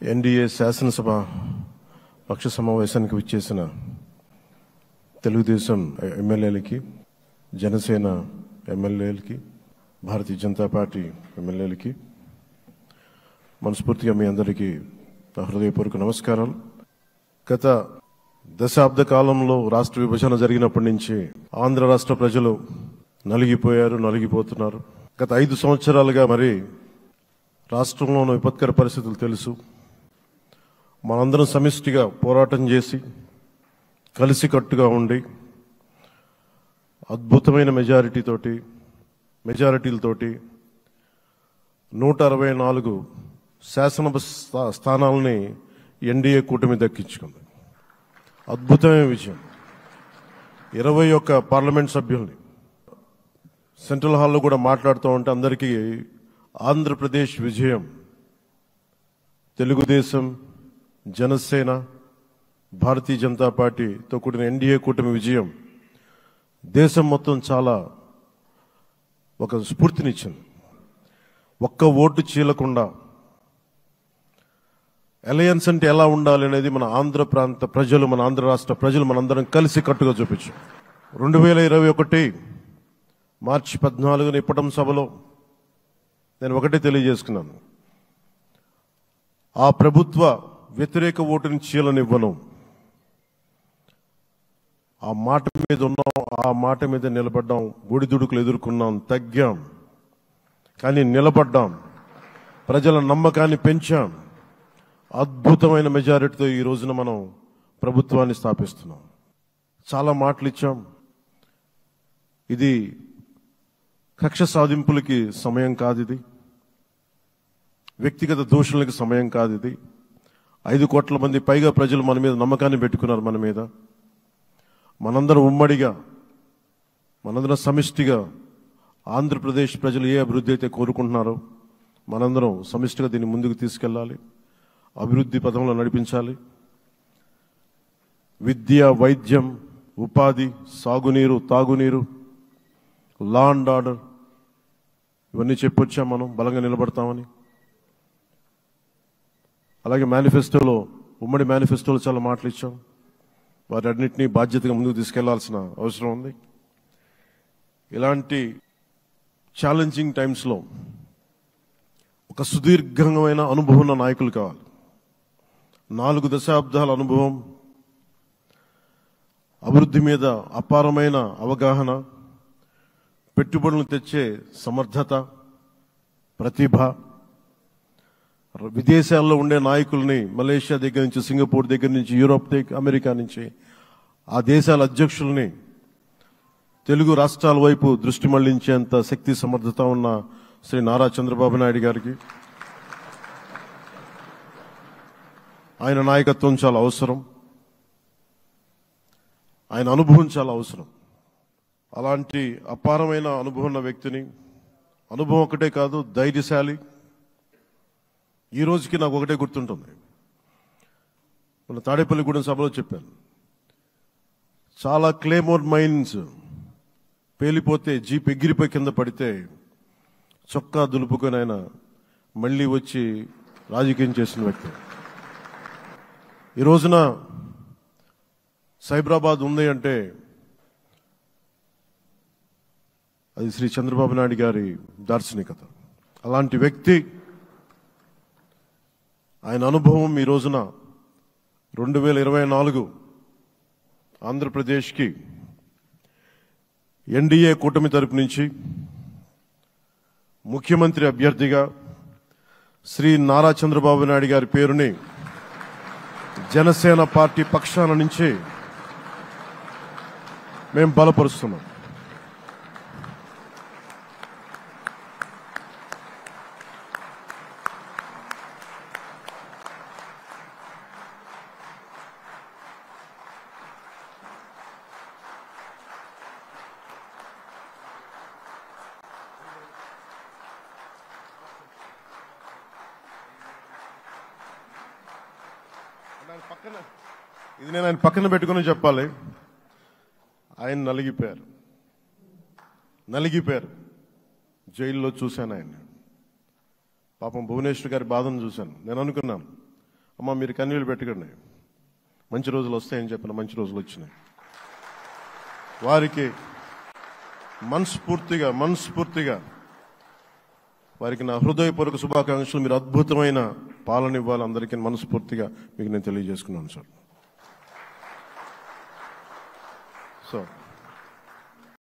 NDA శాసనసభ పక్ష సమావేశానికి విచ్చేసిన తెలుగుదేశం ఎమ్మెల్యేలకి, జనసేన ఎమ్మెల్యేలకి, భారతీయ జనతా పార్టీ ఎమ్మెల్యేలకి మనస్ఫూర్తిగా మీ అందరికీ హృదయపూర్వక నమస్కారాలు. గత దశాబ్ద కాలంలో రాష్ట్ర విభజన జరిగినప్పటి నుంచి ఆంధ్ర రాష్ట్ర ప్రజలు నలిగిపోతున్నారు. గత 5 సంవత్సరాలుగా మరి రాష్ట్రంలోని విపత్కర పరిస్థితులు తెలుసు. మనందరం సమిష్టిగా పోరాటం చేసి కలిసికట్టుగా ఉండి అద్భుతమైన మెజారిటీలతోటి 164 శాసనసభ స్థానాలని ఎన్డీఏ కూటమి దక్కించుకుంది. అద్భుతమైన విజయం. 21 పార్లమెంట్ సభ్యుల్ని సెంట్రల్ హాల్లో కూడా మాట్లాడుతూ ఉంటే అందరికీ ఆంధ్రప్రదేశ్ విజయం, తెలుగుదేశం, జనసేన, భారతీయ జనతా పార్టీతో కూడిన ఎన్డీఏ కూటమి విజయం దేశం మొత్తం చాలా ఒక స్ఫూర్తినిచ్చింది. ఒక్క ఓటు చీలకుండా అలయన్స్ అంటే ఎలా ఉండాలి అనేది మన ఆంధ్ర ప్రాంత ప్రజలు, మన ఆంధ్ర రాష్ట్ర ప్రజలు మనందరం కలిసి కట్టుగా చూపించాం. 2021 మార్చి 14 ఇప్పటం సభలో నేను ఒకటే తెలియజేసుకున్నాను. ఆ ప్రభుత్వ వ్యతిరేక ఓటుని చీలనివ్వను. ఆ మాట మీద ఉన్నాం, ఆ మాట మీద నిలబడ్డాం. ఒడిదుడుకులు ఎదుర్కొన్నాం, తగ్గాం, కానీ నిలబడ్డాం. ప్రజల నమ్మకాన్ని పెంచాం. అద్భుతమైన మెజారిటీతో ఈ రోజున మనం ప్రభుత్వాన్ని స్థాపిస్తున్నాం. చాలా మాటలు ఇచ్చాం. ఇది కక్ష సాధింపులకి సమయం కాదు, ఇది వ్యక్తిగత దూషణలకు సమయం కాదు. ఇది 5 కోట్ల మంది పైగా ప్రజలు మన మీద నమ్మకాన్ని పెట్టుకున్నారు. మన మీద మనందరం ఉమ్మడిగా, మనందరం సమిష్టిగా ఆంధ్రప్రదేశ్ ప్రజలు ఏ అభివృద్ధి అయితే కోరుకుంటున్నారో మనందరం సమిష్టిగా దీన్ని ముందుకు తీసుకెళ్లాలి, అభివృద్ధి పథంలో నడిపించాలి. విద్య, వైద్యం, ఉపాధి, సాగునీరు, తాగునీరు, లా అండ్ ఆర్డర్ ఇవన్నీ చెప్పొచ్చాం. మనం బలంగా నిలబడతామని. అలాగే మేనిఫెస్టోలో, ఉమ్మడి మేనిఫెస్టోలో చాలా మాటలు ఇచ్చాం. వాటన్నిటినీ బాధ్యతగా ముందుకు తీసుకెళ్లాల్సిన అవసరం ఉంది. ఇలాంటి ఛాలెంజింగ్ టైమ్స్లో ఒక సుదీర్ఘమైన అనుభవం ఉన్న నాయకులు కావాలి. 4 దశాబ్దాల అనుభవం, అభివృద్ధి మీద అపారమైన అవగాహన, పెట్టుబడులను తెచ్చే సమర్థత, ప్రతిభ. విదేశాల్లో ఉండే నాయకుల్ని, మలేషియా దగ్గర నుంచి, సింగపూర్ దగ్గర నుంచి, యూరోప్ దగ్గర, అమెరికా నుంచి, ఆ దేశాల అధ్యక్షుల్ని తెలుగు రాష్ట్రాల వైపు దృష్టి మళ్లించేంత శక్తి, సమర్థత ఉన్న శ్రీ నారా చంద్రబాబు నాయుడు గారికి ఆయన నాయకత్వం చాలా అవసరం. ఆయన అనుభవం చాలా అవసరం. అలాంటి అపారమైన అనుభవం ఉన్న వ్యక్తిని, అనుభవం ఒకటే కాదు, ధైర్యశాలి. ఈ రోజుకి నాకు ఒకటే గుర్తుంటుంది. మన తాడేపల్లిగూడెం సభలో చెప్పాను. చాలా క్లేమోర్ మైన్స్ పేలిపోతే, జీప్ ఎగిరిపోయి కింద పడితే చొక్కా దులుపుకొని ఆయన మళ్ళీ వచ్చి రాజకీయం చేసిన వ్యక్తి. ఈ రోజున సైబరాబాద్ ఉంది అంటే అది శ్రీ చంద్రబాబు నాయుడు గారి దార్శనికత. అలాంటి వ్యక్తి, ఆయన అనుభవం ఈ రోజున 2024 ఆంధ్రప్రదేశ్కి ఎన్డీఏ కూటమి తరపు నుంచి ముఖ్యమంత్రి అభ్యర్థిగా శ్రీ నారా చంద్రబాబు నాయుడు గారి పేరుని జనసేన పార్టీ పక్షాన నుంచి మేము బలపరుస్తున్నాం. ఇది నేను ఆయన పక్కన పెట్టుకుని చెప్పాలి. ఆయన నలిగిపోయారు. జైల్లో చూశాను ఆయన. పాపం భువనేశ్వర్ గారి బాధను చూశాను. నేను అనుకున్నాను అమ్మ మీరు కన్నీళ్ళు పెట్టకండి, మంచి రోజులు వస్తాయని చెప్పిన మంచి రోజులు వచ్చినాయి. వారికి మనస్ఫూర్తిగా వారికి నా హృదయపూర్వక శుభాకాంక్షలు. మీరు అద్భుతమైన పాలన ఇవ్వాలి అందరికీ మనస్ఫూర్తిగా మీకు నేను తెలియజేసుకున్నాను సార్. సో